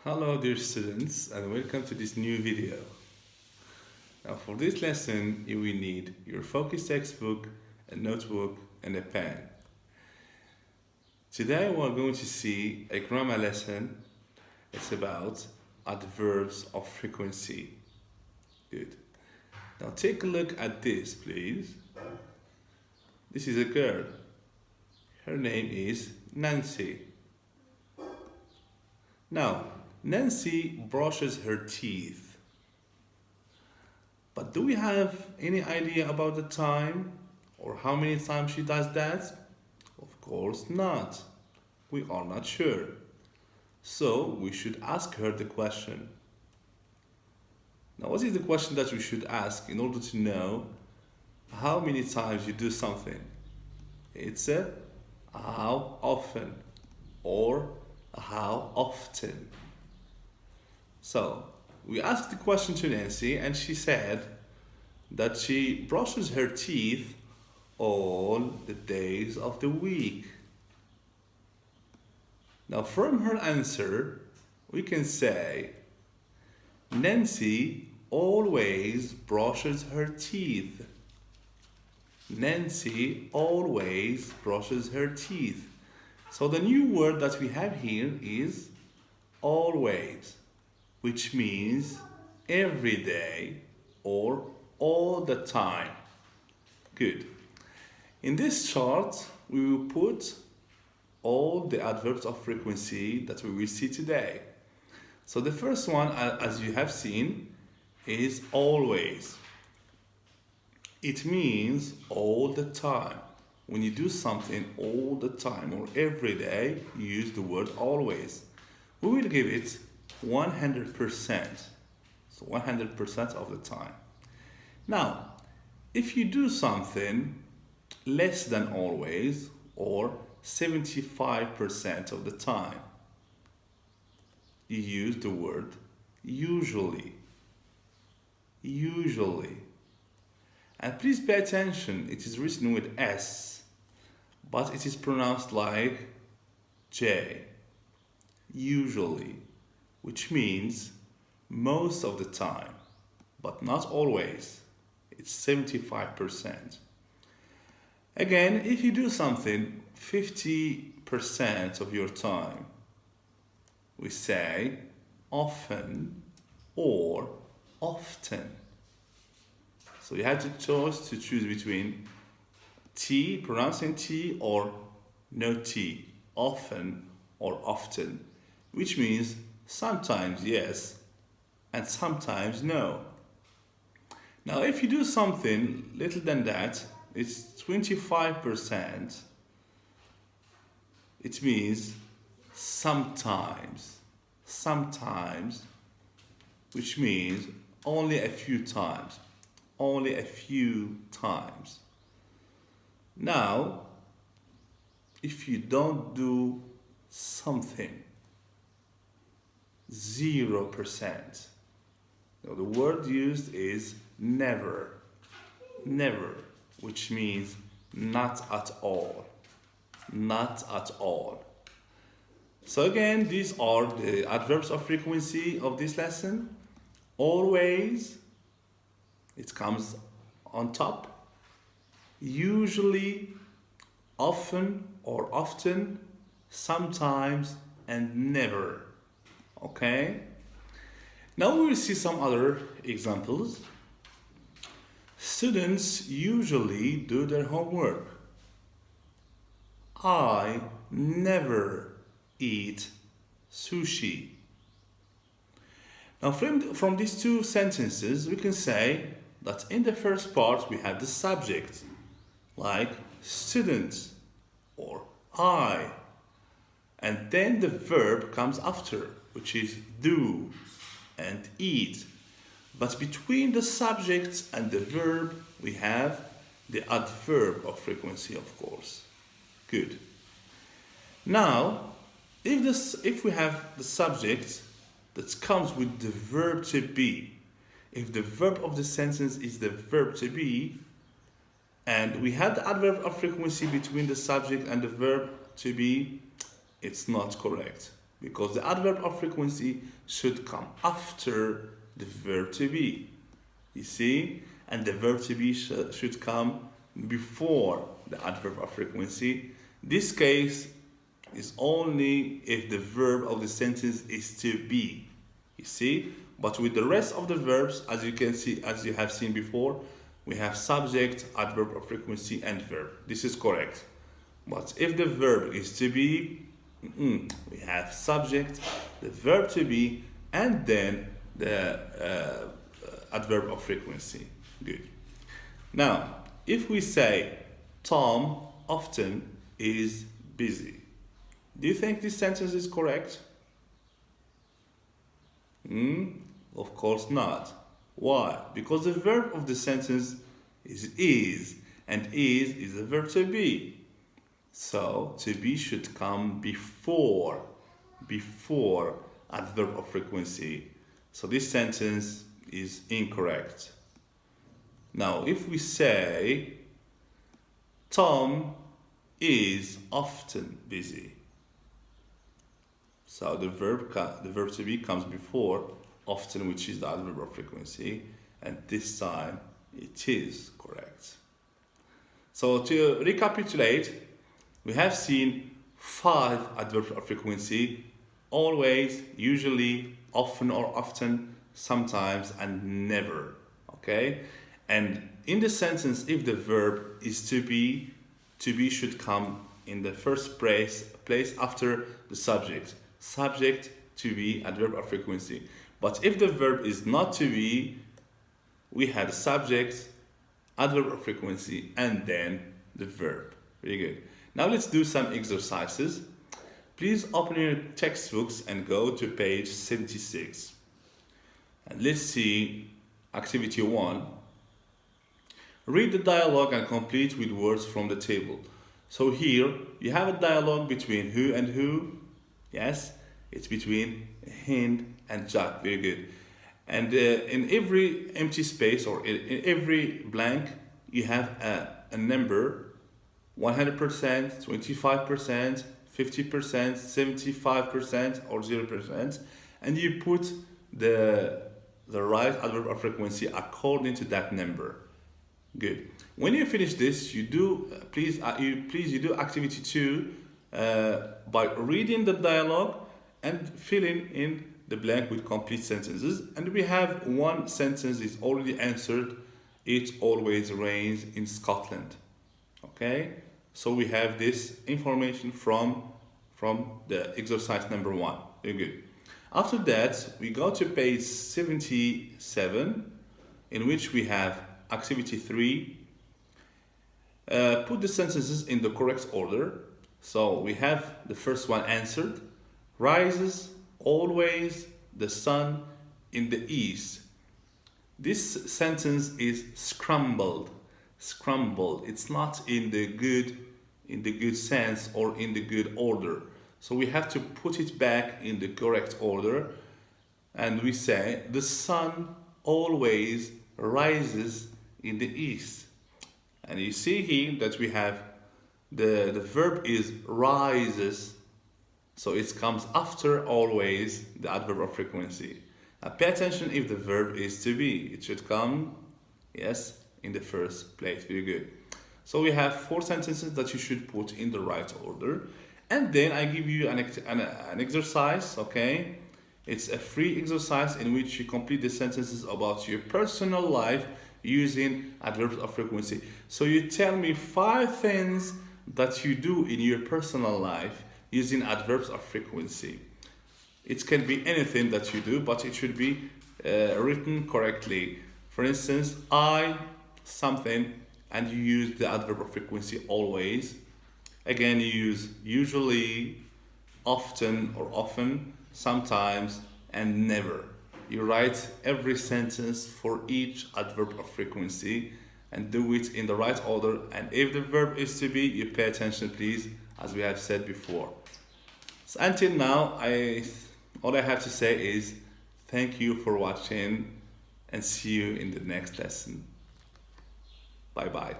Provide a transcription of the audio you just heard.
Hello dear students and welcome to this new video. Now for this lesson you will need your focus textbook, a notebook and a pen. Today we are going to see a grammar lesson. It's about adverbs of frequency. Good. Now take a look at this please. This is a girl. Her name is Nancy. Now Nancy brushes her teeth. But do we have any idea about the time or how many times she does that? Of course not. We are not sure. So we should ask her the question. Now what is the question that we should ask in order to know how many times you do something? It's a how often or how often. So we asked the question to Nancy and she said that she brushes her teeth all the days of the week. Now from her answer we can say Nancy always brushes her teeth. Nancy always brushes her teeth. So the new word that we have here is always, which means every day or all the time. Good. In this chart, we will put all the adverbs of frequency that we will see today. So the first one, as you have seen, is always. It means all the time. When you do something all the time or every day, you use the word always. We will give it 100%. So 100% of the time. Now, if you do something less than always or 75% of the time, you use the word usually. Usually. And please pay attention, it is written with S, but it is pronounced like J. Usually, which means most of the time, but not always. It's 75%. Again, if you do something 50% of your time, we say often or often. So you have to choose between T, pronouncing T, or no T, often or often, which means sometimes yes and sometimes no. Now if you do something little than that, it's 25%, it means sometimes, which means only a few times. Only a few times. Now, if you don't do something, 0%. Now, the word used is never. Never, which means not at all. Not at all. So again, these are the adverbs of frequency of this lesson. Always. It comes on top. Usually, often or often, sometimes, and never. Okay? Now we will see some other examples. Students usually do their homework. I never eat sushi. Now from these two sentences, we can say that in the first part we have the subject, like students or I, and then the verb comes after, which is do and eat. But between the subject and the verb we have the adverb of frequency, of course. Good. Now, if we have the subject that comes with the verb to be, if the verb of the sentence is the verb to be, and we have the adverb of frequency between the subject and the verb to be, it's not correct. because the adverb of frequency should come after the verb to be. You see? And the verb to be should come before the adverb of frequency. This case is only if the verb of the sentence is to be. You see? But with the rest of the verbs, as you can see, as you have seen before, we have subject, adverb of frequency, and verb. This is correct. But if the verb is to be, we have subject, the verb to be, and then the adverb of frequency. Good. Now, if we say Tom often is busy, do you think this sentence is correct? Of course not. Why? Because the verb of the sentence is, and is the verb to be. So to be should come before adverb of frequency. So this sentence is incorrect. Now if we say Tom is often busy, so the verb to be comes before often, which is the adverb of frequency, and this time it is correct. So to recapitulate, we have seen 5 adverbs of frequency: always, usually, often or often, sometimes, and never. Okay? And in the sentence, if the verb is to be should come in the first place after the subject. Subject, to be, adverb of frequency. But if the verb is not to be, we had a subject, adverb of frequency, and then the verb. Very good. Now let's do some exercises. Please open your textbooks and go to page 76. And let's see activity 1. Read the dialogue and complete with words from the table. So here you have a dialogue between who and who. Yes, it's between Hind and Jack. Very good. And in every empty space, or in every blank, you have a number: 100%, 25%, 50%, 75%, or 0%, and you put the right adverb of frequency according to that number. Good. When you finish this, you do you do activity 2 by reading the dialogue and filling in the blank with complete sentences. And we have one sentence is already answered: it always rains in Scotland. Okay, so we have this information from the exercise number 1. Very good. After that, we go to page 77, in which we have activity 3. Put the sentences in the correct order. So we have the first one answered: rises always the sun in the east. This sentence is scrambled. It's not in the good sense or in the good order. So we have to put it back in the correct order, and we say the sun always rises in the east. And you see here that we have the verb is rises, so it comes after always the adverb of frequency. Now pay attention if the verb is to be. It should come, yes, in the first place. Very good. So we have 4 sentences that you should put in the right order. And then I give you an exercise, okay? It's a free exercise in which you complete the sentences about your personal life using adverbs of frequency. So you tell me 5 things that you do in your personal life using adverbs of frequency. It can be anything that you do, but it should be written correctly. For instance, I something, and you use the adverb of frequency always. Again, you use usually, often or often, sometimes, and never. You write every sentence for each adverb of frequency and do it in the right order. And if the verb is to be, you pay attention, please, as we have said before. So until now, all I have to say is thank you for watching, and see you in the next lesson. Bye bye.